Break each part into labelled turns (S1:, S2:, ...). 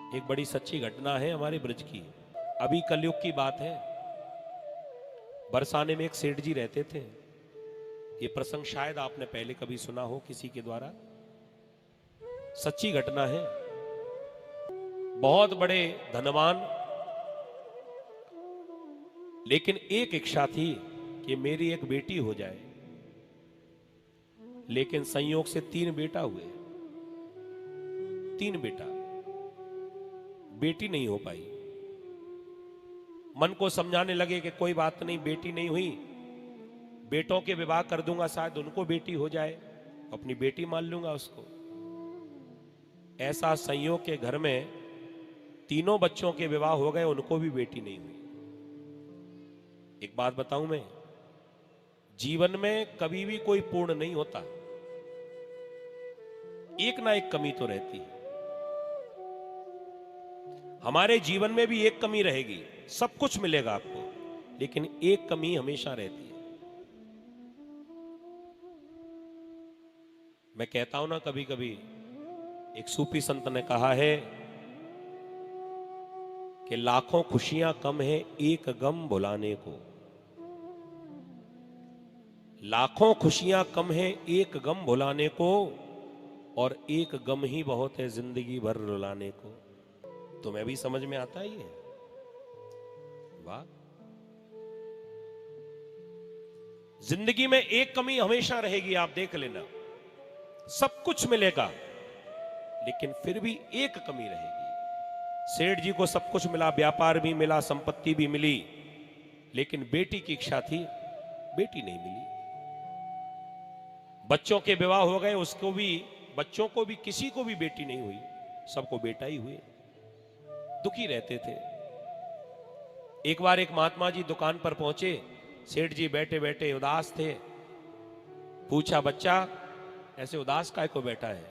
S1: एक बड़ी सच्ची घटना है हमारे ब्रज की। अभी कलयुग की बात है। बरसाने में एक सेठ जी रहते थे। ये प्रसंग शायद आपने पहले कभी सुना हो किसी के द्वारा। सच्ची घटना है। बहुत बड़े धनवान, लेकिन एक इच्छा थी कि मेरी एक बेटी हो जाए। लेकिन संयोग से 3 बेटा हुए। 3 बेटा, बेटी नहीं हो पाई। मन को समझाने लगे कि कोई बात नहीं, बेटी नहीं हुई, बेटों के विवाह कर दूंगा, शायद उनको बेटी हो जाए, अपनी बेटी मान लूंगा उसको। ऐसा संयोग के घर में 3 बच्चों के विवाह हो गए, उनको भी बेटी नहीं हुई। एक बात बताऊं मैं, जीवन में कभी भी कोई पूर्ण नहीं होता, एक ना एक कमी तो रहती है। हमारे जीवन में भी एक कमी रहेगी। सब कुछ मिलेगा आपको, लेकिन एक कमी हमेशा रहती है। मैं कहता हूं ना, कभी कभी एक सूफी संत ने कहा है कि लाखों खुशियां कम है एक गम भुलाने को। लाखों खुशियां कम है एक गम भुलाने को, और एक गम ही बहुत है जिंदगी भर रुलाने को। तुम्हें भी समझ में आता ही है? वाह। जिंदगी में एक कमी हमेशा रहेगी, आप देख लेना। सब कुछ मिलेगा, लेकिन फिर भी एक कमी रहेगी। सेठ जी को सब कुछ मिला, व्यापार भी मिला, संपत्ति भी मिली, लेकिन बेटी की इच्छा थी, बेटी नहीं मिली। बच्चों के विवाह हो गए, उसको भी, बच्चों को भी, किसी को भी बेटी नहीं हुई, सबको बेटा ही हुए। दुखी रहते थे। एक बार एक महात्मा जी दुकान पर पहुंचे। सेठ जी बैठे बैठे उदास थे। पूछा, बच्चा ऐसे उदास काहे को बैठा है?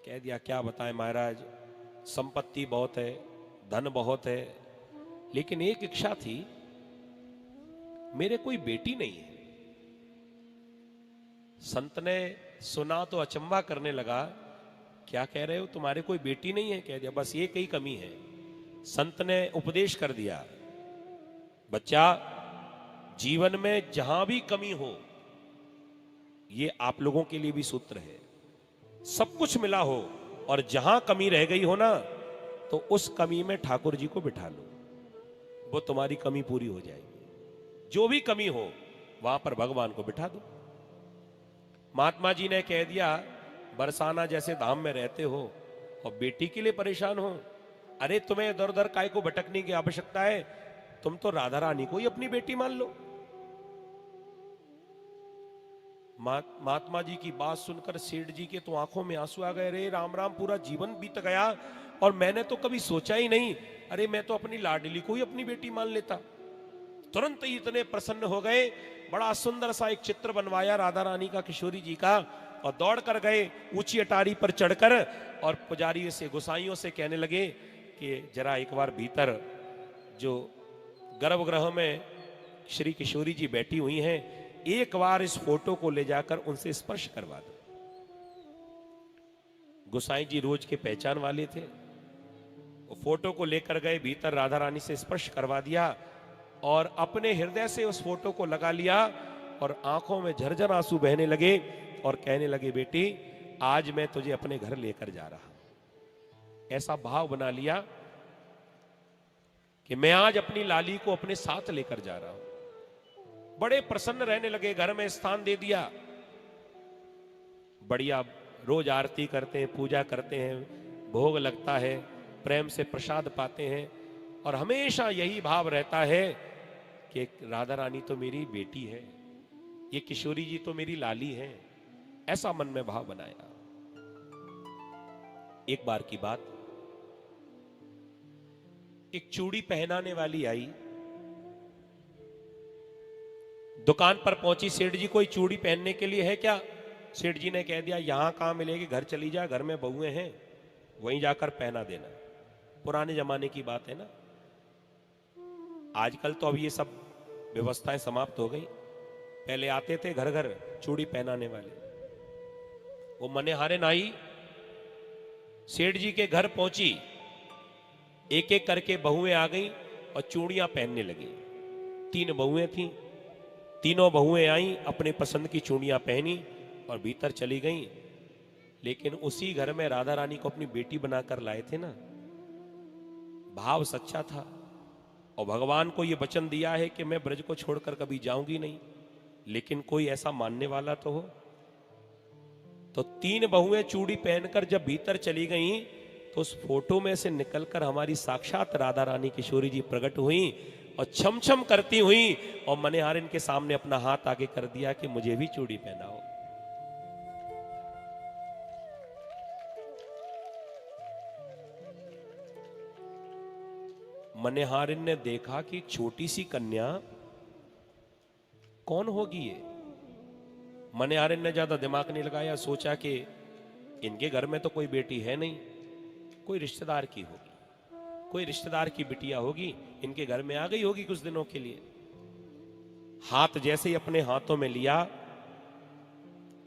S1: कह दिया, क्या बताएं महाराज, संपत्ति बहुत है, धन बहुत है, लेकिन एक इच्छा थी, मेरे कोई बेटी नहीं है। संत ने सुना तो अचंभा करने लगा। क्या कह रहे हो, तुम्हारे कोई बेटी नहीं है? कह दिया, बस एक ही कमी है। संत ने उपदेश कर दिया, बच्चा जीवन में जहां भी कमी हो, ये आप लोगों के लिए भी सूत्र है। सब कुछ मिला हो और जहां कमी रह गई हो ना, तो उस कमी में ठाकुर जी को बिठा लो, वो तुम्हारी कमी पूरी हो जाएगी। जो भी कमी हो वहां पर भगवान को बिठा दो। महात्मा जी ने कह दिया, बरसाना जैसे धाम में रहते हो और बेटी के लिए परेशान हो, अरे तुम्हें इधर उधर काय को भटकने की आवश्यकता है? तुम तो राधा रानी को ही अपनी बेटी मान लो। महात्मा जी की बात सुनकर सेठ जी के तो आंखों में आंसू आ गए। रे राम राम, पूरा जीवन बीत गया और मैंने तो कभी सोचा ही नहीं। अरे मैं तो अपनी लाडली को ही अपनी बेटी मान लेता। तुरंत ही इतने प्रसन्न हो गए। बड़ा सुंदर सा एक चित्र बनवाया राधा रानी का, किशोरी जी का, और दौड़ कर गए ऊंची अटारी पर चढ़कर, और पुजारियों से, गोसाइयों से कहने लगे कि जरा एक बार भीतर जो गर्भगृह में श्री किशोरी जी बैठी हुई हैं, एक बार इस फोटो को ले जाकर उनसे स्पर्श करवा दो। गोसाई जी रोज के पहचान वाले थे। वो फोटो को लेकर गए, भीतर राधा रानी से स्पर्श करवा दिया और अपने हृदय से उस फोटो को लगा लिया, और आंखों में झरझर आंसू बहने लगे और कहने लगे, बेटी आज मैं तुझे अपने घर लेकर जा रहा हूं। ऐसा भाव बना लिया कि मैं आज अपनी लाली को अपने साथ लेकर जा रहा हूं। बड़े प्रसन्न रहने लगे, घर में स्थान दे दिया, बढ़िया रोज आरती करते हैं, पूजा करते हैं, भोग लगता है, प्रेम से प्रसाद पाते हैं, और हमेशा यही भाव रहता है कि राधा रानी तो मेरी बेटी है, ये किशोरी जी तो मेरी लाली है। ऐसा मन में भाव बनाया। एक बार की बात, एक चूड़ी पहनाने वाली आई, दुकान पर पहुंची। सेठ जी कोई चूड़ी पहनने के लिए है क्या? सेठ जी ने कह दिया, यहां कहां मिलेगी, घर चली जा, घर में बहुएं हैं, वहीं जाकर पहना देना। पुराने जमाने की बात है ना। आजकल तो अब ये सब व्यवस्थाएं समाप्त हो गई। पहले आते थे घर घर चूड़ी पहनाने वाले। वो मने हारे नाई सेठ जी के घर पहुंची एक एक करके बहुएं आ गई और चूड़ियां पहनने लगी। 3 बहुएं थीं, तीनों बहुएं आईं, अपने पसंद की चूड़ियां पहनी और भीतर चली गईं। लेकिन उसी घर में राधा रानी को अपनी बेटी बनाकर लाए थे ना, भाव सच्चा था। और भगवान को यह वचन दिया है कि मैं ब्रज को छोड़कर कभी जाऊंगी नहीं, लेकिन कोई ऐसा मानने वाला तो हो। तो 3 बहुएं चूड़ी पहनकर जब भीतर चली गईं, तो उस फोटो में से निकलकर हमारी साक्षात राधा रानी किशोरी जी प्रकट हुई और छम छम करती हुई और मनेहारिन के सामने अपना हाथ आगे कर दिया कि मुझे भी चूड़ी पहनाओ। मनेहारिन ने देखा कि छोटी सी कन्या कौन होगी ये। मनेहारिन ने ज्यादा दिमाग नहीं लगाया, सोचा कि इनके घर में तो कोई बेटी है नहीं, कोई रिश्तेदार की होगी, कोई रिश्तेदार की बिटिया होगी, इनके घर में आ गई होगी कुछ दिनों के लिए। हाथ जैसे ही अपने हाथों में लिया,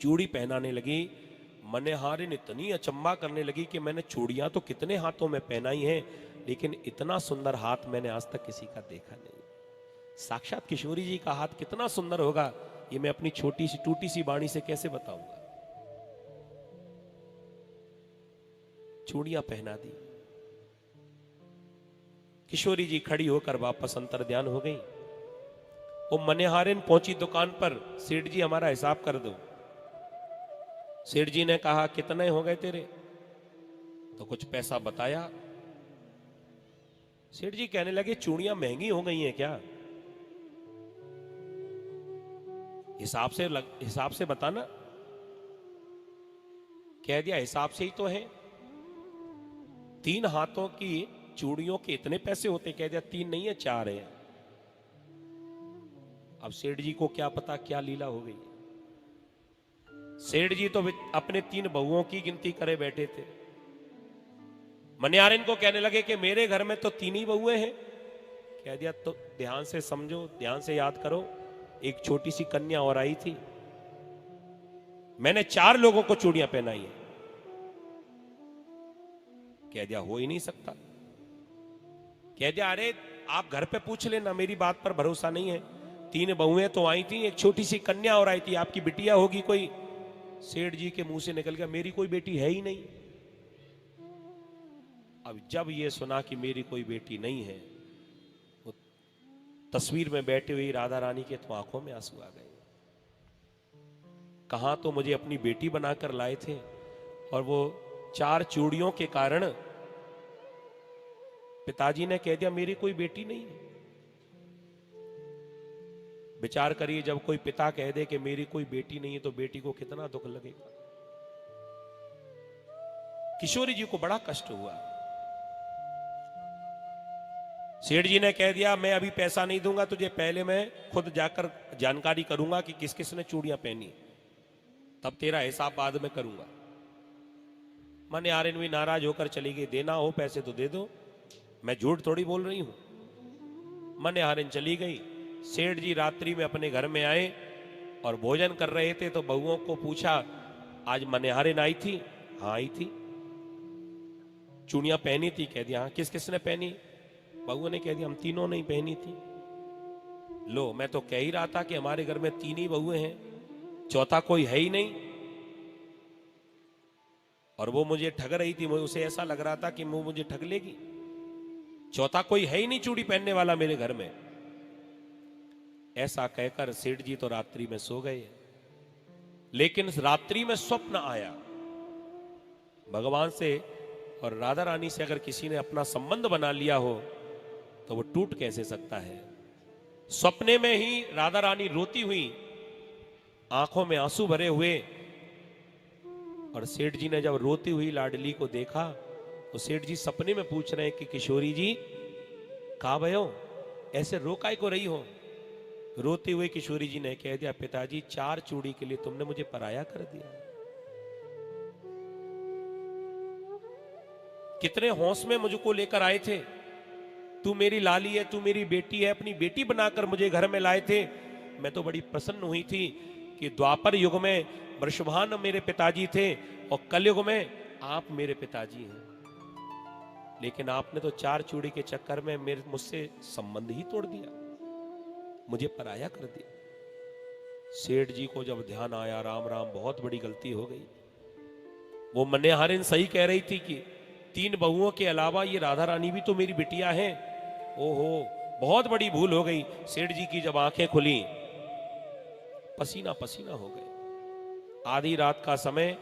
S1: चूड़ी पहनाने लगी। मनेहारिन इतनी अचंभा करने लगी कि मैंने चूड़ियां तो कितने हाथों में पहनाई हैं, लेकिन इतना सुंदर हाथ मैंने आज तक किसी का देखा नहीं। साक्षात किशोरी जी का हाथ कितना सुंदर होगा, ये मैं अपनी छोटी सी टूटी सी वाणी से कैसे बताऊंगा। चूड़ियां पहना दी। किशोरी जी खड़ी होकर वापस अंतर्ध्यान हो गई। वो मनेहारिन पहुंची दुकान पर, सेठ जी हमारा हिसाब कर दो। सेठ जी ने कहा कितने हो गए तेरे? तो कुछ पैसा बताया। सेठ जी कहने लगे चूड़ियां महंगी हो गई हैं क्या? हिसाब से बताना। कह दिया हिसाब से ही तो है। 3 हाथों की चूड़ियों के इतने पैसे होते? कह दिया 3 नहीं है 4 है। अब सेठ जी को क्या पता क्या लीला हो गई। सेठ जी तो अपने 3 बहुओं की गिनती करे बैठे थे। मनिहारिन को कहने लगे कि मेरे घर में तो 3 ही बहुएं हैं। कह दिया तो ध्यान से समझो, ध्यान से याद करो, एक छोटी सी कन्या और आई थी, मैंने 4 लोगों को चूड़ियां पहनाई है। कह दिया हो ही नहीं सकता। कह दिया अरे आप घर पे पूछ लेना, मेरी बात पर भरोसा नहीं है। 3 बहुएं तो आई थी, एक छोटी सी कन्या और आई थी, आपकी बिटिया होगी कोई। सेठ जी के मुंह से निकल गया मेरी कोई बेटी है ही नहीं। अब जब ये सुना कि मेरी कोई बेटी नहीं है, वो तस्वीर में बैठी हुई राधा रानी के तो आंखों में आंसू आ गए। कहां तो मुझे अपनी बेटी बनाकर लाए थे, और वो 4 चूड़ियों के कारण पिताजी ने कह दिया मेरी कोई बेटी नहीं है। विचार करिए, जब कोई पिता कह दे कि मेरी कोई बेटी नहीं है तो बेटी को कितना दुख लगेगा। किशोरी जी को बड़ा कष्ट हुआ। सेठ जी ने कह दिया मैं अभी पैसा नहीं दूंगा तुझे, पहले मैं खुद जाकर जानकारी करूंगा कि किस किस ने चूड़ियां पहनी, तब तेरा हिसाब बाद में करूंगा। मनिहारिन भी नाराज होकर चली गई। देना हो पैसे तो दे दो, मैं झूठ थोड़ी बोल रही हूं। मनिहारिन चली गई। सेठ जी रात्रि में अपने घर में आए और भोजन कर रहे थे, तो बहुओं को पूछा आज मनिहारिन आई थी? हाँ आई थी। चूड़ियां पहनी थी? कह दिया हाँ। किस किस ने पहनी? बहुओं ने कह दिया हम तीनों ने पहनी थी। लो मैं तो कह ही रहा था कि हमारे घर में 3 ही बहुएं हैं, चौथा कोई है ही नहीं। और वो मुझे ठग रही थी, उसे ऐसा लग रहा था कि वो मुझे ठग लेगी। चौथा कोई है ही नहीं चूड़ी पहनने वाला मेरे घर में। ऐसा कहकर सेठ जी तो रात्रि में सो गए। लेकिन रात्रि में स्वप्न आया भगवान से। और राधा रानी से अगर किसी ने अपना संबंध बना लिया हो तो वो टूट कैसे सकता है। सपने में ही राधा रानी रोती हुई, आंखों में आंसू भरे हुए, और सेठ जी ने जब रोती हुई लाडली को देखा तो सेठ जी सपने में पूछ रहे हैं कि किशोरी जी कहां भयो, ऐसे रो काय को रही हो? रोते हुए किशोरी जी ने कह दिया पिताजी 4 चूड़ी के लिए तुमने मुझे पराया कर दिया। कितने हौस में मुझको लेकर आए थे, तू मेरी लाली है, तू मेरी बेटी है, अपनी बेटी बनाकर मुझे घर में लाए थे। मैं तो बड़ी प्रसन्न हुई थी कि द्वापर युग में वृषभान मेरे पिताजी थे और कलयुग में आप मेरे पिताजी हैं। लेकिन आपने तो 4 चूड़ी के चक्कर में मुझसे संबंध ही तोड़ दिया, मुझे पराया कर दिया। सेठ जी को जब ध्यान आया, राम राम, बहुत बड़ी गलती हो गई। वो मन्यहारिन सही कह रही थी कि 3 बहुओं के अलावा ये राधा रानी भी तो मेरी बिटिया है। ओहो, बहुत बड़ी भूल हो गई। सेठ जी की जब आंखें खुली, पसीना पसीना हो गए। आधी रात का समय,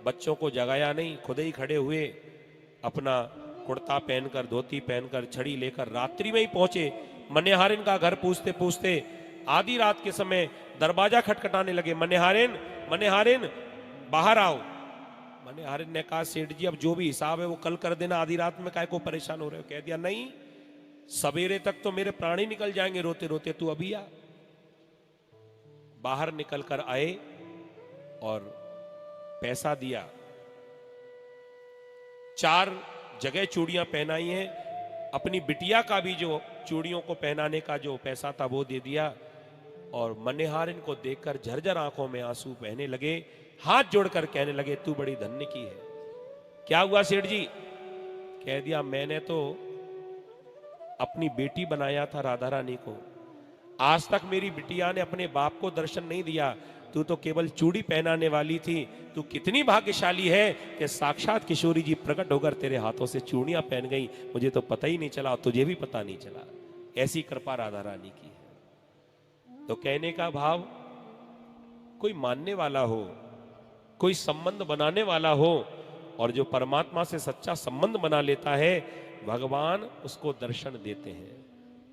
S1: बच्चों को जगाया नहीं, खुद ही खड़े हुए, अपना कुर्ता पहनकर, धोती पहनकर, छड़ी लेकर रात्रि में ही पहुंचे मन्यहारिन का घर। पूछते पूछते आधी रात के समय दरवाजा खटखटाने लगे। मन्यहारिन, मन्यहारिन, बाहर आओ। मन्यहारिन ने कहा, सेठ जी अब जो भी हिसाब है वो कल कर देना, आधी रात में काहे को परेशान हो रहे हो। कह दिया, नहीं, सवेरे तक तो मेरे प्राण ही निकल जाएंगे रोते रोते, तू अभी आ। बाहर निकल कर आए और पैसा दिया। 4 जगह चूड़ियां पहनाई हैं। अपनी बिटिया का भी जो चूड़ियों को पहनाने का जो पैसा था वो दे दिया। और मन्यहारिन को देखकर झरझर आंखों में आंसू बहने लगे। हाथ जोड़कर कहने लगे, तू बड़ी धन्य की है। क्या हुआ सेठ जी? कह दिया, मैंने तो अपनी बेटी बनाया था राधा रानी को, आज तक मेरी बिटिया ने अपने बाप को दर्शन नहीं दिया। तू तो केवल चूड़ी पहनाने वाली थी। तू कितनी भाग्यशाली है कि साक्षात किशोरी जी प्रकट होकर तेरे हाथों से चूड़ियां पहन गई, मुझे तो पता ही नहीं चला, तुझे भी पता नहीं चला। ऐसी कृपा राधा रानी की है। तो कहने का भाव, कोई मानने वाला हो, कोई संबंध बनाने वाला हो, और जो परमात्मा से सच्चा संबंध बना लेता है, भगवान उसको दर्शन देते हैं।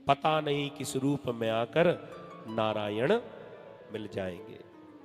S1: पता नहीं किस रूप में आकर नारायण मिल जाएंगे।